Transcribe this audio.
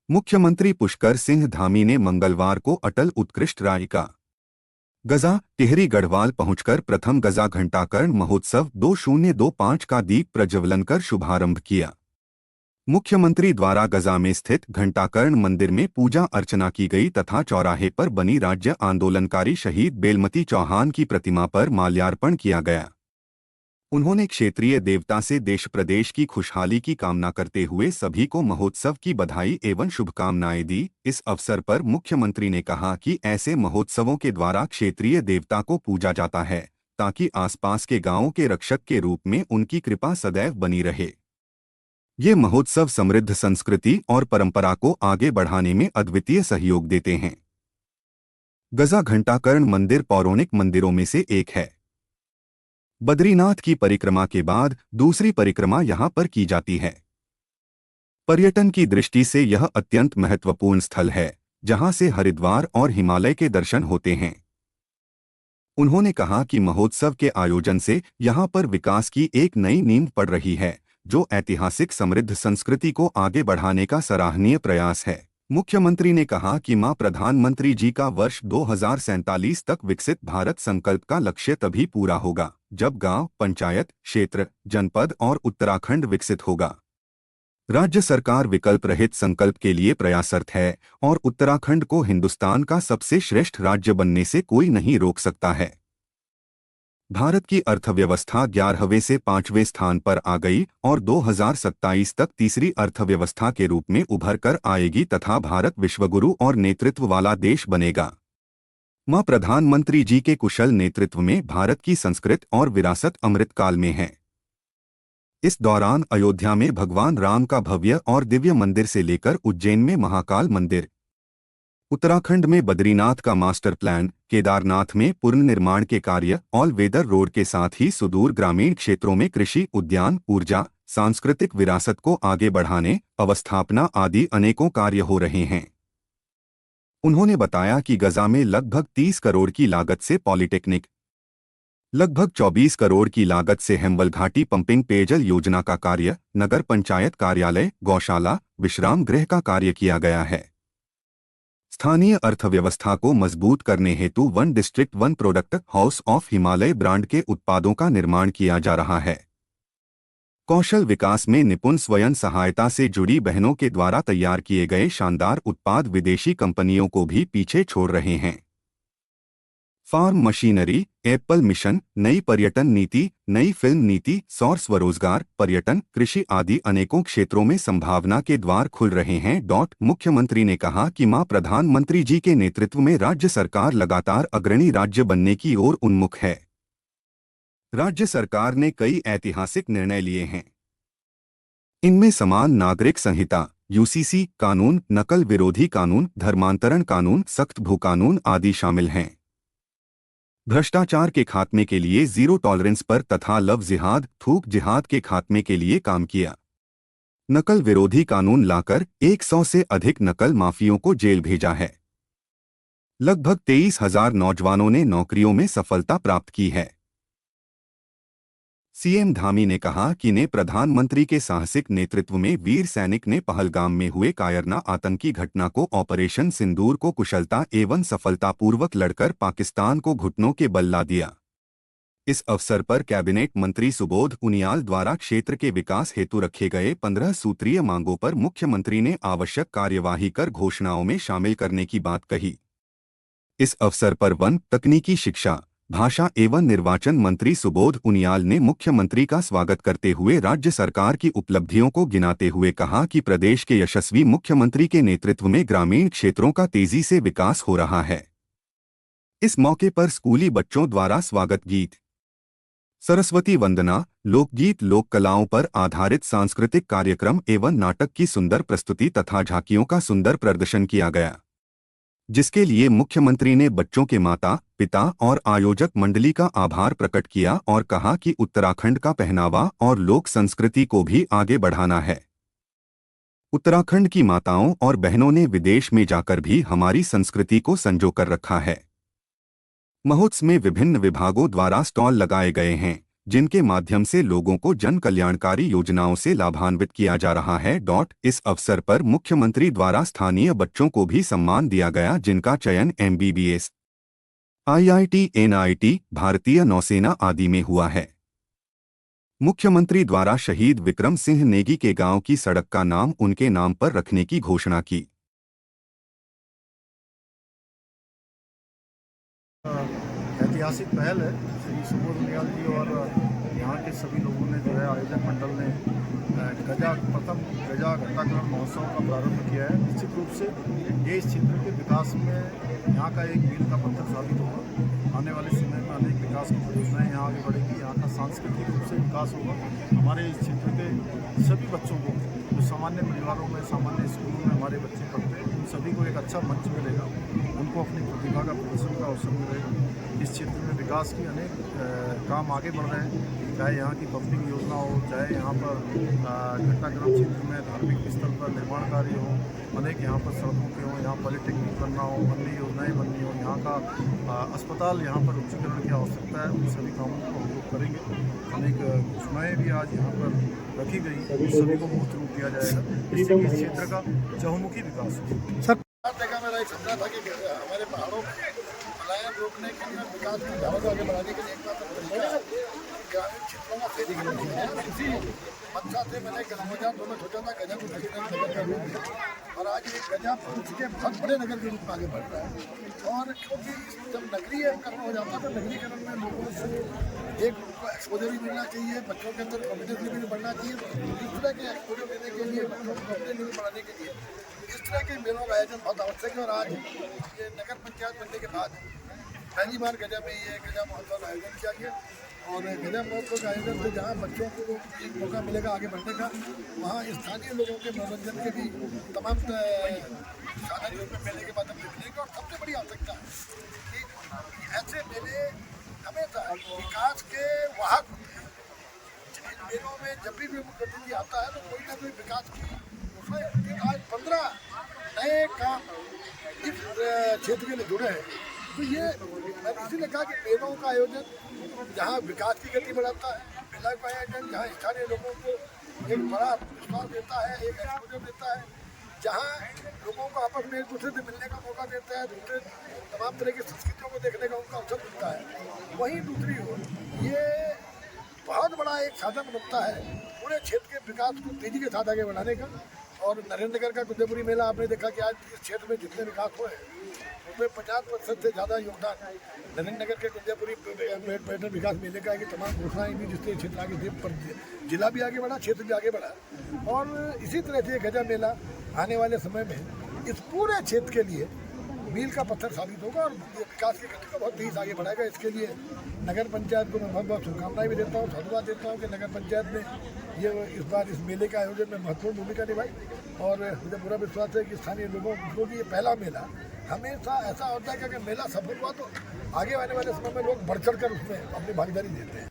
मुख्यमंत्री पुष्कर सिंह धामी ने मंगलवार को अटल उत्कृष्ट रायिका गजा टिहरी गढ़वाल पहुंचकर प्रथम गजा घंटाकर्ण महोत्सव 2025 का दीप प्रज्वलन कर शुभारंभ किया। मुख्यमंत्री द्वारा गजा में स्थित घंटाकर्ण मंदिर में पूजा अर्चना की गई तथा चौराहे पर बनी राज्य आंदोलनकारी शहीद बेलमती चौहान की प्रतिमा पर माल्यार्पण किया गया। उन्होंने क्षेत्रीय देवता से देश प्रदेश की खुशहाली की कामना करते हुए सभी को महोत्सव की बधाई एवं शुभकामनाएं दी। इस अवसर पर मुख्यमंत्री ने कहा कि ऐसे महोत्सवों के द्वारा क्षेत्रीय देवता को पूजा जाता है ताकि आसपास के गांवों के रक्षक के रूप में उनकी कृपा सदैव बनी रहे। ये महोत्सव समृद्ध संस्कृति और परंपरा को आगे बढ़ाने में अद्वितीय सहयोग देते हैं। गजा घंटाकर्ण मंदिर पौराणिक मंदिरों में से एक है। बद्रीनाथ की परिक्रमा के बाद दूसरी परिक्रमा यहां पर की जाती है। पर्यटन की दृष्टि से यह अत्यंत महत्वपूर्ण स्थल है जहां से हरिद्वार और हिमालय के दर्शन होते हैं। उन्होंने कहा कि महोत्सव के आयोजन से यहां पर विकास की एक नई नींव पड़ रही है जो ऐतिहासिक समृद्ध संस्कृति को आगे बढ़ाने का सराहनीय प्रयास है। मुख्यमंत्री ने कहा कि मां प्रधानमंत्री जी का वर्ष 2047 तक विकसित भारत संकल्प का लक्ष्य तभी पूरा होगा जब गांव, पंचायत, क्षेत्र, जनपद और उत्तराखंड विकसित होगा। राज्य सरकार विकल्प रहित संकल्प के लिए प्रयासरत है और उत्तराखंड को हिंदुस्तान का सबसे श्रेष्ठ राज्य बनने से कोई नहीं रोक सकता है। भारत की अर्थव्यवस्था 11वें से 5वें स्थान पर आ गई और 2027 तक तीसरी अर्थव्यवस्था के रूप में उभर कर आएगी तथा भारत विश्वगुरु और नेतृत्व वाला देश बनेगा। मां प्रधानमंत्री जी के कुशल नेतृत्व में भारत की संस्कृति और विरासत अमृतकाल में है। इस दौरान अयोध्या में भगवान राम का भव्य और दिव्य मंदिर से लेकर उज्जैन में महाकाल मंदिर, उत्तराखंड में बद्रीनाथ का मास्टर प्लान, केदारनाथ में पुनर्निर्माण के कार्य, ऑल वेदर रोड के साथ ही सुदूर ग्रामीण क्षेत्रों में कृषि, उद्यान, ऊर्जा, सांस्कृतिक विरासत को आगे बढ़ाने, अवस्थापना आदि अनेकों कार्य हो रहे हैं। उन्होंने बताया कि गजा में लगभग 30 करोड़ की लागत से पॉलिटेक्निक, लगभग 24 करोड़ की लागत से हेम्बल घाटी पंपिंग पेयजल योजना का कार्य, नगर पंचायत कार्यालय, गौशाला, विश्राम गृह का कार्य किया गया है। स्थानीय अर्थव्यवस्था को मजबूत करने हेतु one district one product house of Himalaya brand के उत्पादों का निर्माण किया जा रहा है। कौशल विकास में निपुण स्वयं सहायता से जुड़ी बहनों के द्वारा तैयार किए गए शानदार उत्पाद विदेशी कंपनियों को भी पीछे छोड़ रहे हैं। फार्म मशीनरी, एप्पल मिशन, नई पर्यटन नीति, नई फिल्म नीति, सौर स्वरोजगार, पर्यटन, कृषि आदि अनेकों क्षेत्रों में संभावना के द्वार खुल रहे हैं। मुख्यमंत्री ने कहा कि मां प्रधानमंत्री जी के नेतृत्व में राज्य सरकार लगातार अग्रणी राज्य बनने की ओर उन्मुख है। राज्य सरकार ने कई ऐतिहासिक निर्णय लिए हैं। इनमें समान नागरिक संहिता, यूसीसी कानून, नकल विरोधी कानून, धर्मांतरण कानून, सख्त भू कानून आदि शामिल हैं। भ्रष्टाचार के खात्मे के लिए जीरो टॉलरेंस पर तथा लव जिहाद, थूक जिहाद के खात्मे के लिए काम किया। नकल विरोधी कानून लाकर 100 से अधिक नकल माफियों को जेल भेजा है। लगभग 23,000 नौजवानों ने नौकरियों में सफलता प्राप्त की है। सीएम धामी ने कहा कि ने प्रधानमंत्री के साहसिक नेतृत्व में वीर सैनिक ने पहलगाम में हुए कायरना आतंकी घटना को ऑपरेशन सिंदूर को कुशलता एवं सफलतापूर्वक लड़कर पाकिस्तान को घुटनों के बल ला दिया। इस अवसर पर कैबिनेट मंत्री सुबोध उनियाल द्वारा क्षेत्र के विकास हेतु रखे गए 15 सूत्रीय मांगों पर मुख्यमंत्री ने आवश्यक कार्यवाही कर घोषणाओं में शामिल करने की बात कही। इस अवसर पर वन, तकनीकी शिक्षा, भाषा एवं निर्वाचन मंत्री सुबोध उनियाल ने मुख्यमंत्री का स्वागत करते हुए राज्य सरकार की उपलब्धियों को गिनाते हुए कहा कि प्रदेश के यशस्वी मुख्यमंत्री के नेतृत्व में ग्रामीण क्षेत्रों का तेजी से विकास हो रहा है। इस मौके पर स्कूली बच्चों द्वारा स्वागत गीत, सरस्वती वंदना, लोकगीत, लोक कलाओं पर आधारित सांस्कृतिक कार्यक्रम एवं नाटक की सुंदर प्रस्तुति तथा झांकियों का सुंदर प्रदर्शन किया गया, जिसके लिए मुख्यमंत्री ने बच्चों के माता पिता और आयोजक मंडली का आभार प्रकट किया और कहा कि उत्तराखंड का पहनावा और लोक संस्कृति को भी आगे बढ़ाना है। उत्तराखंड की माताओं और बहनों ने विदेश में जाकर भी हमारी संस्कृति को संजो कर रखा है। महोत्सव में विभिन्न विभागों द्वारा स्टॉल लगाए गए हैं जिनके माध्यम से लोगों को जन कल्याणकारी योजनाओं से लाभान्वित किया जा रहा है। इस अवसर पर मुख्यमंत्री द्वारा स्थानीय बच्चों को भी सम्मान दिया गया, जिनका चयन MBBS, IIT, NIT, भारतीय नौसेना आदि में हुआ है। मुख्यमंत्री द्वारा शहीद विक्रम सिंह नेगी के गांव की सड़क का नाम उनके नाम पर रखने की घोषणा की। ऐतिहासिक पहल है। श्री सुबोध उनियाल जी और यहाँ के सभी लोगों ने जो है आयोजक मंडल ने प्रथम गजा घंटाकरण महोत्सव का प्रारंभ किया है। निश्चित रूप से ये इस क्षेत्र के विकास में यहाँ का एक मील का पत्थर साबित होगा। आने वाले समय में अनेक विकास की परियोजनाएँ यहाँ आगे बढ़ेगी। यहाँ का सांस्कृतिक रूप से विकास होगा। हमारे इस क्षेत्र के सभी बच्चों को, जो सामान्य परिवारों में, सामान्य स्कूलों में हमारे बच्चे पढ़ते हैं, उन सभी को एक अच्छा मंच मिलेगा। उनको अपनी प्रतिभा का प्रदर्शन का अवसर मिलेगा। इस क्षेत्र में विकास की अनेक काम आगे बढ़ रहे हैं, चाहे यहाँ की पब्लिक योजना हो, चाहे यहाँ पर घंटाकरण क्षेत्र में धार्मिक स्थल पर निर्माण कार्य हो, अनेक यहाँ पर सड़कों के हो, यहाँ पॉलिटेक्निक बनना हो, अन्य योजनाएँ बननी हो, यहाँ का अस्पताल, यहाँ पर उच्चीकरण की आवश्यकता है, उन सभी कामों को हम लोग करेंगे। अनेक घोषणाएँ भी आज यहाँ पर रखी गई, उन सभी को मूर्त रूप दिया जाएगा, जिससे इस क्षेत्र का चहुमुखी विकास हो। मेरा एक सपना था कि हमारे पहाड़ों में पलायन रोकने के लिए, विकास की धारा को आगे बढ़ाने के लिए एकमात्र तरीका है ग्रामीण क्षेत्रों में फेरी करनी है। इसी मंशा से मैंने 2002 में सोचा था गजा को नगर का रूप है, और आज ये गजा पहुँच के बहुत बड़े नगर के रूप में आगे बढ़ रहा है। और क्योंकि जब नगरीकरण हो जाता है तो नगरीकरण में लोगों से एक एक्सपोजर भी मिलना चाहिए, बच्चों के अंदर कॉन्फिडेंस लेवल भी बढ़ना चाहिए। दूसरे के एक्सपोजर देने के लिए, बच्चों को कॉन्फिडेंस लेवल बढ़ाने के लिए इस तरह के मेलों का आयोजन बहुत आवश्यक है। और आज ये नगर पंचायत बनने के बाद पहली बार गजा में ये गजा महोत्सव का आयोजन किया गया। और गजा महोत्सव का आयोजन से जहाँ बच्चों को एक मौका मिलेगा आगे बढ़ने का, वहाँ स्थानीय लोगों के मनोरंजन के भी तमाम साधन में मेले के माध्यम से मिलेंगे। और सबसे बड़ी आवश्यकता है कि ऐसे मेले हमेशा विकास के वाहक होते हैं। इन मेलों में जब भी मुख्यमंत्री आता है तो कोई ना कोई विकास की आज 15 नए काम इस क्षेत्र के लिए जुड़े हैं। तो ये मैंने इसीलिए कहा कि मेलों का आयोजन जहाँ विकास की गति बढ़ाता है, मेला का आयोजन जहाँ स्थानीय लोगों को एक बड़ा विश्वास देता है, एक एक्सपोजर देता है, जहाँ लोगों को आपस में एक दूसरे से मिलने का मौका देता है, दूसरे तमाम तरह की संस्कृतियों को देखने का उनका अवसर मिलता है। वहीं दूसरी ओर ये बहुत बड़ा एक साधन बनता है पूरे क्षेत्र के विकास को तेजी के साथ आगे बढ़ाने का। और नरेंद्रनगर का कुंदेपुरी मेला आपने देखा कि आज इस क्षेत्र में जितने विकास हुए हैं उसमें 50% से ज़्यादा योगदान नरेंद्रनगर के कुंदेपुरी पर्यटन विकास मेले का है कि तमाम घोषणाएँ भी जिससे क्षेत्र आगे दे पर जिला भी आगे बढ़ा, क्षेत्र भी आगे बढ़ा। और इसी तरह से गजा मेला आने वाले समय में इस पूरे क्षेत्र के लिए मील का पत्थर साबित होगा और विकास की गति को बहुत तेज आगे बढ़ाएगा। इसके लिए नगर पंचायत को मैं बहुत बहुत शुभकामनाएं भी देता हूँ, धन्यवाद देता हूँ कि नगर पंचायत ने ये इस बार इस मेले का आयोजन में महत्वपूर्ण भूमिका निभाई। और मुझे पूरा विश्वास है कि स्थानीय लोगों को भी ये पहला मेला हमेशा ऐसा होता है कि अगर मेला सफल हुआ तो आगे आने वाले समय में लोग बढ़ चढ़ कर उसमें अपनी भागीदारी देते हैं।